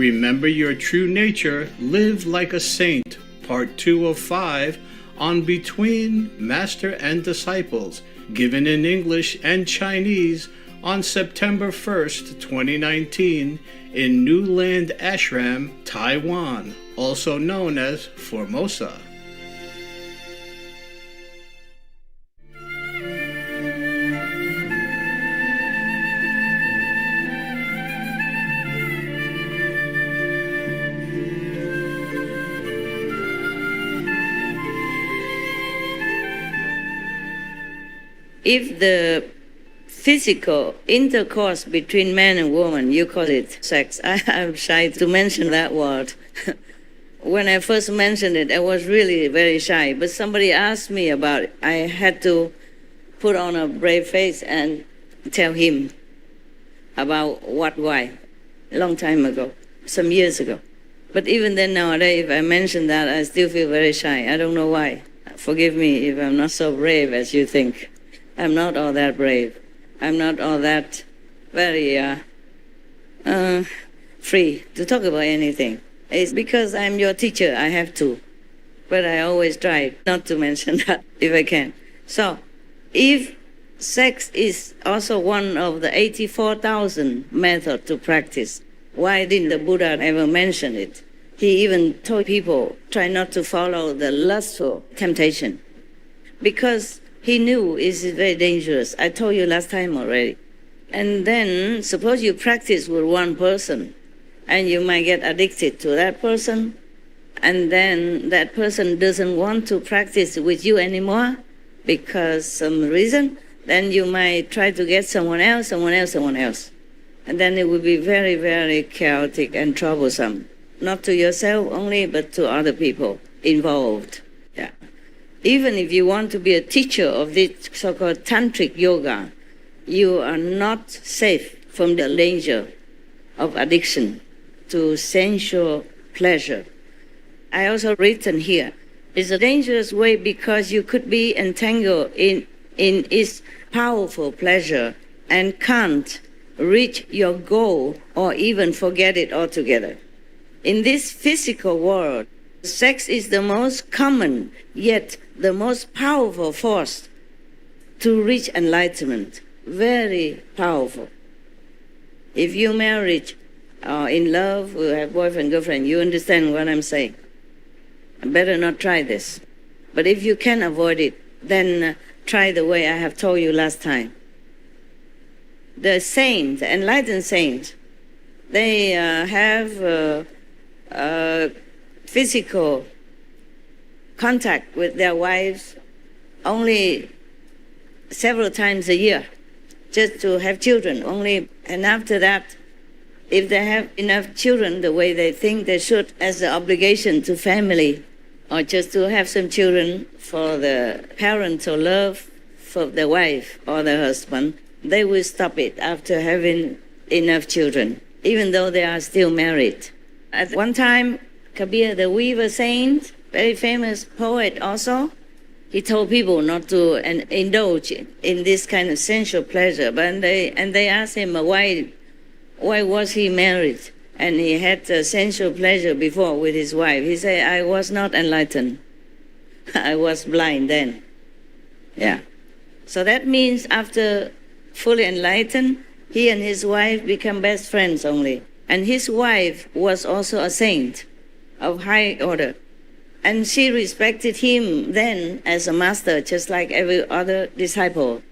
Remember your true nature, live like a saint. Part 2 of 5 on Between Master and Disciples, given in English and Chinese on September 1st, 2019 in New Land Ashram, Taiwan, also known as Formosa. If the physical intercourse between man and woman, you call it sex, I'm shy to mention that word. When I first mentioned it, I was really very shy. But somebody asked me about it. I had to put on a brave face and tell him about why, a long time ago, some years ago. But even then, nowadays, if I mention that, I still feel very shy. I don't know why. Forgive me if I'm not so brave as you think. I'm not all that brave. I'm not all that very free to talk about anything. It's because I'm your teacher, I have to. But I always try not to mention that if I can. So, if sex is also one of the 84,000 methods to practice, why didn't the Buddha ever mention it? He even told people, try not to follow the lustful temptation. Because he knew it's very dangerous. I told you last time already. And then, suppose you practice with one person, and you might get addicted to that person, and then that person doesn't want to practice with you anymore because some reason, then you might try to get someone else. And then it will be very, very chaotic and troublesome. Not to yourself only, but to other people involved. Yeah. Even if you want to be a teacher of this so-called tantric yoga, you are not safe from the danger of addiction to sensual pleasure. I also written here, it's a dangerous way because you could be entangled in its powerful pleasure and can't reach your goal or even forget it altogether. In this physical world, sex is the most common, yet the most powerful force to reach enlightenment. Very powerful. If you married or in love, or have boyfriend, girlfriend, you understand what I'm saying. I better not try this. But if you can avoid it, then try the way I have told you last time. The saints, the enlightened saints, they have physical contact with their wives only several times a year, just to have children only. And after that, if they have enough children the way they think they should as an obligation to family, or just to have some children for the parental love for the wife or the husband, they will stop it after having enough children, even though they are still married. At one time, Kabir, the weaver saint, very famous poet also, he told people not to indulge in this kind of sensual pleasure. But they asked him why was he married and he had sensual pleasure before with his wife. He said, I was not enlightened. I was blind then. Yeah. So that means after fully enlightened, he and his wife become best friends only. And his wife was also a saint of high order. And she respected him then as a master, just like every other disciple.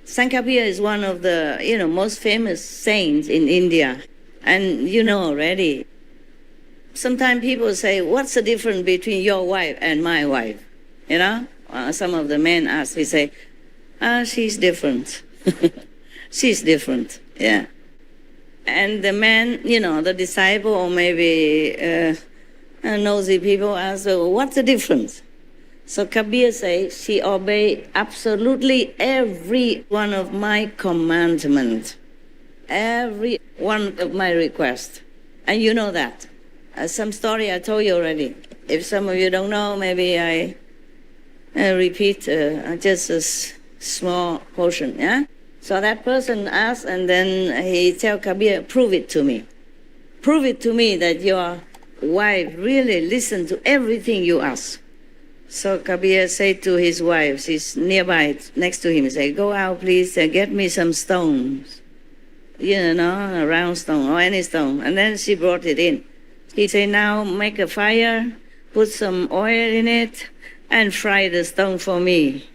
Sankapaya is one of the most famous saints in India. And you know already, sometimes people say, what's the difference between your wife and my wife? Some of the men ask, we say, she's different. She's different, yeah. And the man, the disciple or maybe nosy people ask, what's the difference? So Kabir says, she obeyed absolutely every one of my commandments, every one of my requests. And you know that. Some story I told you already. If some of you don't know, maybe I repeat just a small portion, yeah? So that person asked, and then he tell Kabir, prove it to me. prove it to me that your wife really listens to everything you ask. So Kabir said to his wife, she's nearby, next to him, say, go out, please, get me some stones. You know, a round stone or any stone. And then she brought it in. He said, now make a fire, put some oil in it, and fry the stone for me.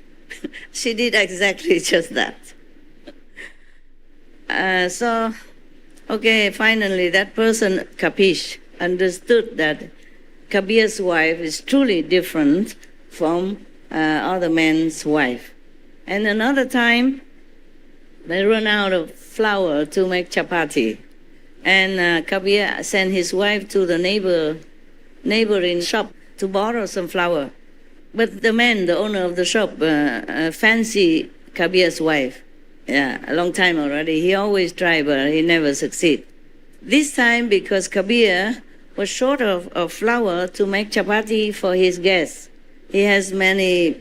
She did exactly just that. Finally, that person, Kapish, understood that Kabir's wife is truly different from other men's wife. And another time, they run out of flour to make chapati. And Kabir sent his wife to the neighboring shop to borrow some flour. But the man, the owner of the shop, fancied Kabir's wife. Yeah, a long time already. He always tried, but he never succeed. This time, because Kabir was short of flour to make chapati for his guests, he has many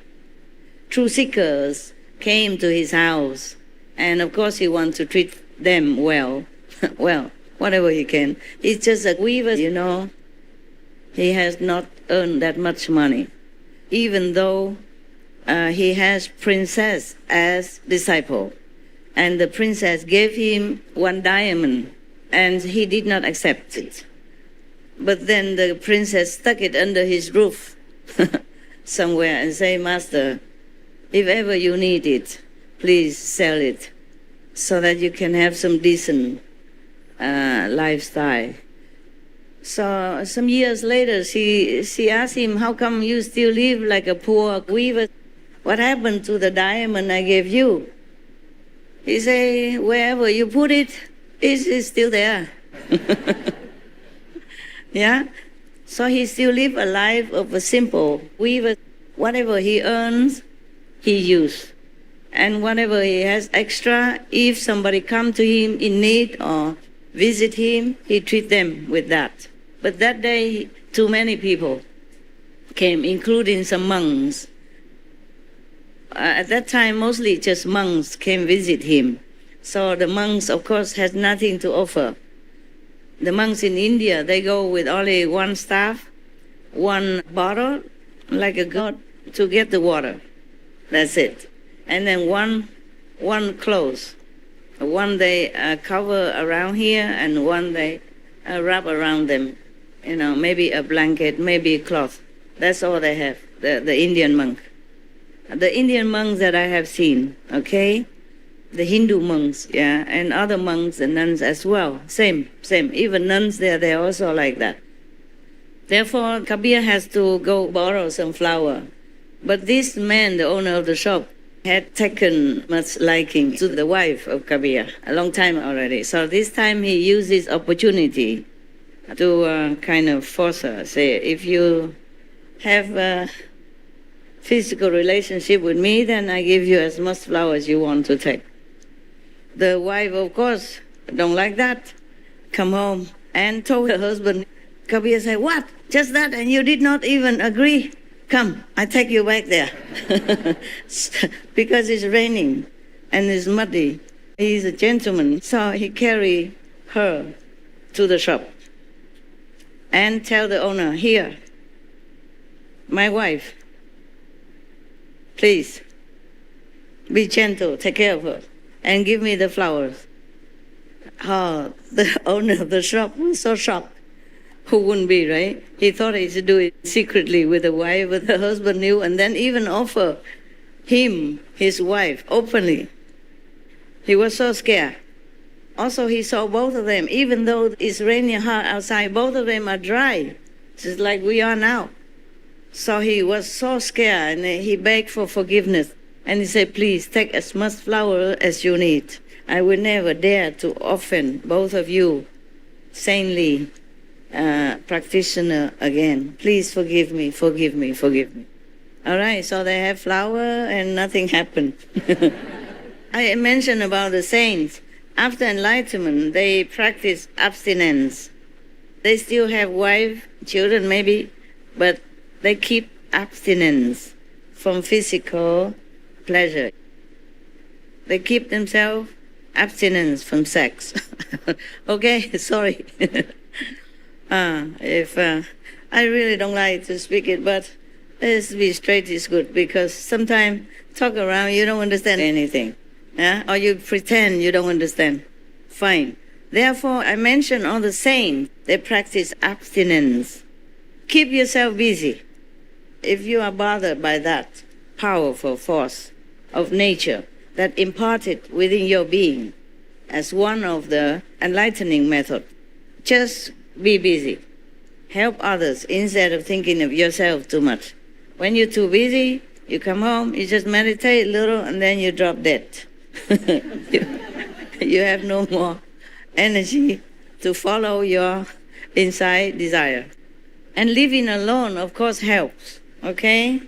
truth seekers came to his house. And of course, he wants to treat them well. Well, whatever he can. He's just a weaver, you know. He has not earned that much money, even though he has princess as disciple. And the princess gave him 1 diamond, and he did not accept it. But then the princess stuck it under his roof somewhere and say, Master, if ever you need it, please sell it so that you can have some decent lifestyle. So some years later, she asked him, how come you still live like a poor weaver? What happened to the diamond I gave you? He said, wherever you put it, it's still there. Yeah? So he still lives a life of a simple weaver. Whatever he earns, he uses. And whatever he has extra, if somebody come to him in need or visit him, he treat them with that. But that day, too many people came, including some monks. At that time, mostly just monks came visit him. So the monks, of course, had nothing to offer. The monks in India, they go with only 1 staff, 1 bottle, like a god, to get the water. That's it. And then one clothes. One they cover around here, and one they wrap around them. You know, maybe a blanket, maybe a cloth. That's all they have, the Indian monk. The Indian monks that I have seen, okay? The Hindu monks, yeah, and other monks and nuns as well. Same. Even nuns there, they're also like that. Therefore, Kabir has to go borrow some flour. But this man, the owner of the shop, had taken much liking to the wife of Kabir a long time already. So this time he used this opportunity to kind of force her, say, if you have a physical relationship with me, then I give you as much flour as you want to take. The wife, of course, don't like that. Come home and told her husband. Kabir said, what? Just that? And you did not even agree? Come, I take you back there. Because it's raining and it's muddy. He's a gentleman, so he carried her to the shop and tell the owner, here, my wife, please, be gentle, take care of her, and give me the flowers. Oh, the owner of the shop was so shocked. Who wouldn't be, right? He thought he should do it secretly with the wife, but the husband knew, and then even offer him, his wife, openly. He was so scared. Also, he saw both of them, even though it's raining hard outside, both of them are dry, just like we are now. So he was so scared, and he begged for forgiveness. And he said, please, take as much flour as you need. I will never dare to offend both of you saintly practitioner again. Please forgive me. All right, so they have flour and nothing happened. I mentioned about the saints. After enlightenment, they practice abstinence. They still have wife, children maybe, but they keep abstinence from physical pleasure. They keep themselves abstinence from sex. Okay, sorry. If I really don't like to speak it, but let's be straight is good, because sometimes talk around, you don't understand anything. Or you pretend you don't understand. Fine. Therefore, I mention all the saints, they practice abstinence. Keep yourself busy. If you are bothered by that powerful force of nature that imparted within your being as one of the enlightening methods, just be busy. Help others instead of thinking of yourself too much. When you're too busy, you come home, you just meditate a little, and then you drop dead. You have no more energy to follow your inside desire. And living alone, of course, helps, okay?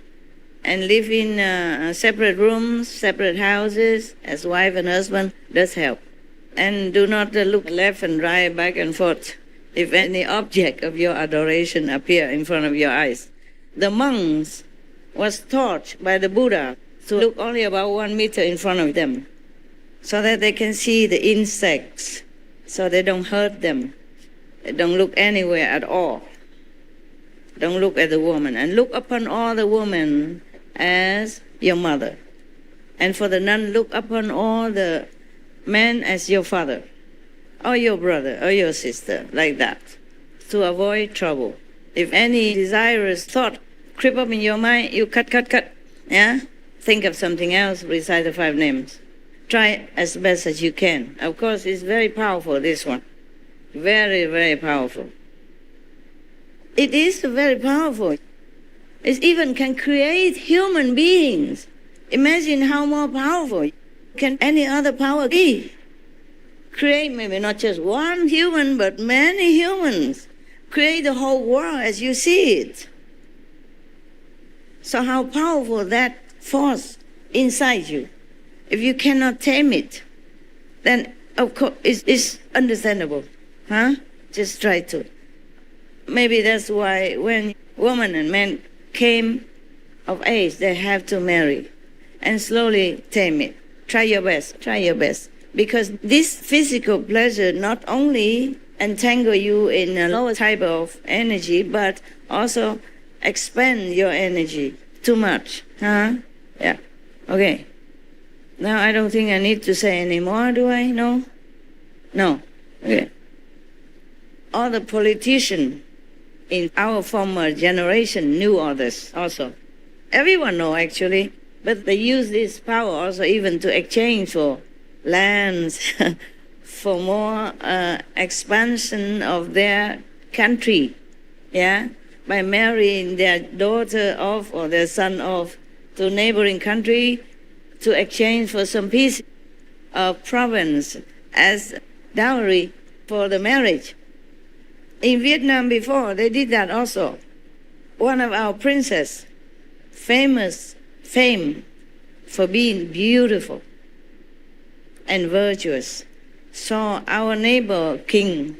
And living in separate rooms, separate houses, as wife and husband, does help. And do not look left and right, back and forth, if any object of your adoration appear in front of your eyes. The monks was taught by the Buddha to look only about 1 meter in front of them, so that they can see the insects, so they don't hurt them. They don't look anywhere at all. Don't look at the woman. And look upon all the women as your mother. And for the nun, look upon all the men as your father, or your brother, or your sister, like that, to avoid trouble. If any desirous thought creep up in your mind, you cut, yeah? Think of something else, recite the 5 names. Try as best as you can. Of course, it's very powerful, this one. Very, very powerful. It is very powerful. It even can create human beings. Imagine how more powerful can any other power be. Create maybe not just one human, but many humans. Create the whole world as you see it. So how powerful that force inside you. If you cannot tame it, then of course it's understandable. Just try to. Maybe that's why when women and men came of age, they have to marry and slowly tame it. Try your best. Because this physical pleasure not only entangle you in a lower type of energy, but also expand your energy too much. Yeah. Okay. Now I don't think I need to say any more, do I? No? Okay. All the politicians in our former generation knew all this also. Everyone know actually, but they use this power also even to exchange for lands, for more expansion of their country, yeah, by marrying their daughter off or their son off to neighboring country to exchange for some piece of province as dowry for the marriage. In Vietnam before, they did that also. One of our princess, fame for being beautiful and virtuous, saw our neighbor king.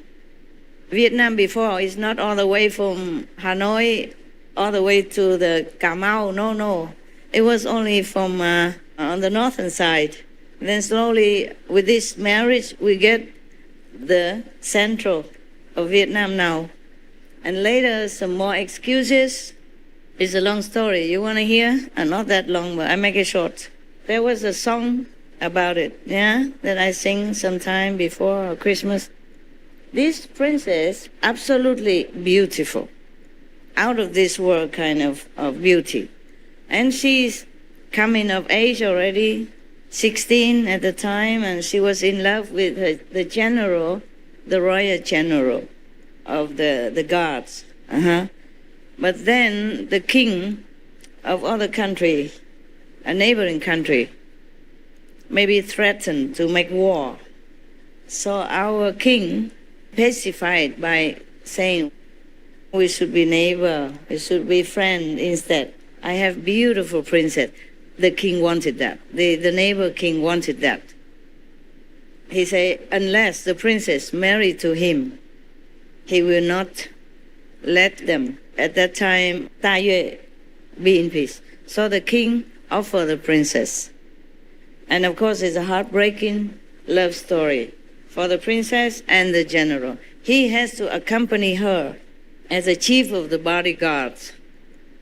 Vietnam before is not all the way from Hanoi all the way to the Cà Mau. No. It was only from on the northern side. Then slowly, with this marriage, we get the central of Vietnam now. And later, some more excuses. It's a long story. You want to hear? Not that long, but I make it short. There was a song about it, yeah, that I sing sometime before Christmas. This princess, absolutely beautiful, out of this world kind of beauty. And she's coming of age already, 16 at the time, and she was in love with the general, the royal general of the guards. But then the king of other country, a neighboring country, maybe threatened to make war. So our king pacified by saying, we should be neighbor, we should be friend instead. I have beautiful princess. The king wanted that. The neighbor king wanted that. He said, unless the princess married to him, he will not let them. At that time, Ta Yue be in peace. So the king offered the princess. And of course, it's a heartbreaking love story for the princess and the general. he has to accompany her as a chief of the bodyguards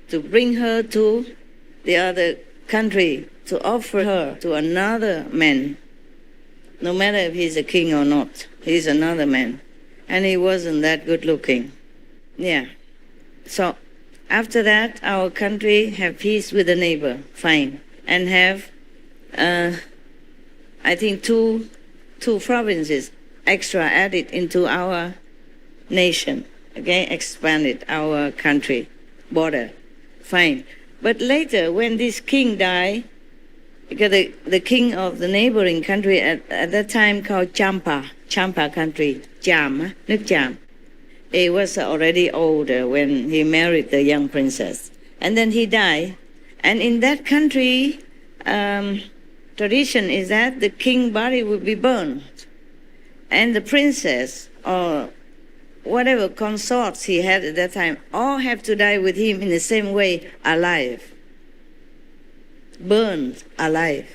to bring her to the other country to offer her to another man. No matter if he's a king or not, he's another man. And he wasn't that good looking. Yeah. So after that, our country have peace with the neighbor, fine. And have, I think, two provinces extra added into our nation. Okay, expanded our country border, fine. But later, when this king died, because the king of the neighboring country at that time called Champa country, Cham, nước Cham. He was already older when he married the young princess. And then he died. And in that country, tradition is that the king's body would be burned. And the princess or whatever consorts he had at that time all have to die with him in the same way, alive. Burned alive.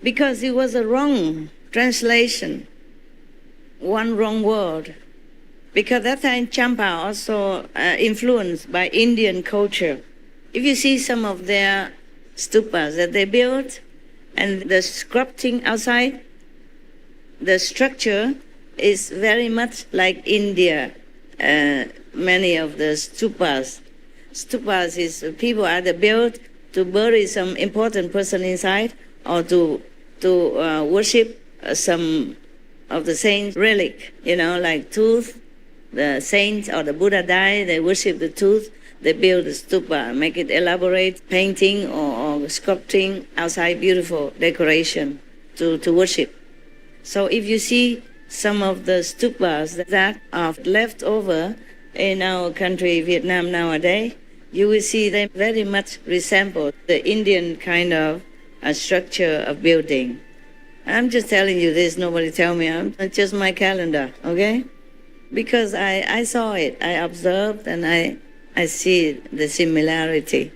Because it was a wrong translation, one wrong word. Because that time Champa also influenced by Indian culture. If you see some of their stupas that they built and the sculpting outside, the structure is very much like India. Many of the stupas. Stupas is people either built to bury some important person inside or to worship some of the saints' relic, like tooth. The saints or the Buddha died, they worship the tooth, they build a stupa, make it elaborate, painting or sculpting outside, beautiful decoration to worship. So if you see some of the stupas that are left over in our country, Vietnam nowadays, you will see they very much resemble the Indian kind of structure of building. I'm just telling you this, nobody tell me, it's just my calendar, okay? Because I saw it, I observed, and I see the similarity.